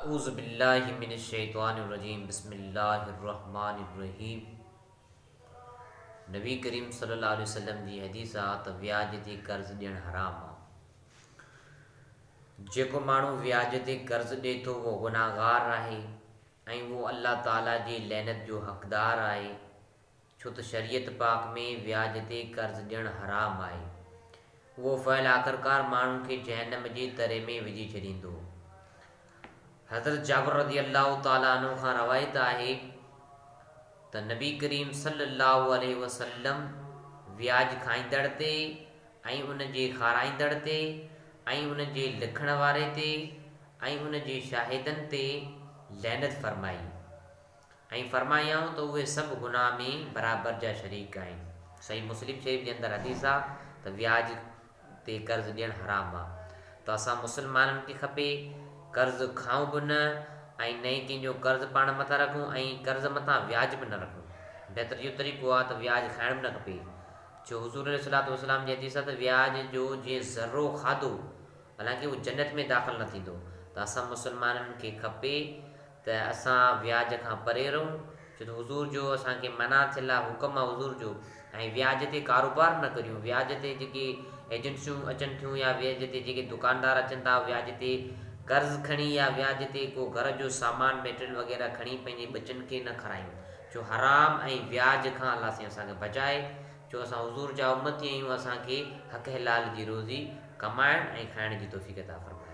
अऊज़ु बिल्लाहि मिनश शैतानिर रजीम बिस्मिल्लाहिर्रहमानिर रहीम। नबी करीम सल्लल्लाहु अलैहि वसल्लम जी हदीस आहे त व्याज ते कर्ज़ ॾियणु हराम आहे। जेको माण्हू व्याज ते कर्ज़ ॾिए थो उहो गुनाहगार आहे ऐं उहो अल्लाह ताला जी लैनत जो हक़दार आहे, छो त शरीयत पाक में व्याज ते कर्ज़ ॾियणु हराम आहे। उहो फ़इल आख़िरकार माण्हुनि खे जहन्नम जे तरे में विझी छॾींदो। हज़रत जाबिर रज़ी अल्लाह ताला अन्हु खां रवायत आहे त नबी करीम सल्लल्लाहु अलैहि वसल्लम व्याज खाईंदड़ ते ऐं उन जे खाराईंदड़ ते ऐं उन जे लिखण वारे ते ऐं उन जे शाहिदनि ते लैनत फरमाई ऐं फरमायाऊं त उहे सभु गुनाह में बराबरि जा शरीक आहिनि। सही मुस्लिम शरीफ़ जे अंदरि हदीस आहे त व्याज ते कर्ज़ ॾियणु हराम आहे। त असां मुस्लमाननि खे खपे कर्ज़ खाऊं बि न ऐं न ई कंहिंजो कर्ज़ पाण मथां रखूं ऐं कर्ज़ मथां व्याज बि न रखूं। बहितर इहो तरीक़ो आहे त व्याज खाइणु बि न खपे, छो हुज़ूर अलैहिस्सलातु वस्सलाम जी हदीस आहे त व्याज जो जीअं ज़र्रो खाधो हालांकि उहो जन्नत में दाख़िल न थींदो। त असां मुस्लमाननि खे खपे त असां व्याज खां परे रहूं, छो त हुज़ूर जो असांखे मना थियल आहे, हुकुम आहे हुज़ूर जो। ऐं व्याज ते कारोबार न करियूं। व्याज ते जेके एजेंसियूं अचनि थियूं या व्याज ते जेके दुकानदार अचनि था, व्याज ते कर्ज़ खणी या व्याज ते को घर जो सामान मेटेरियल वग़ैरह खणी पंहिंजे बचनि खे न खारायूं, छो हराम ऐं व्याज खां अलाह साईं असांखे बचाए। छो असां हुज़ूर जा उम्मती आहियूं, असांखे हक़ हलाल जी रोज़ी कमाइण ऐं खाइण जी तौफ़ीक़ अता फ़रमाए।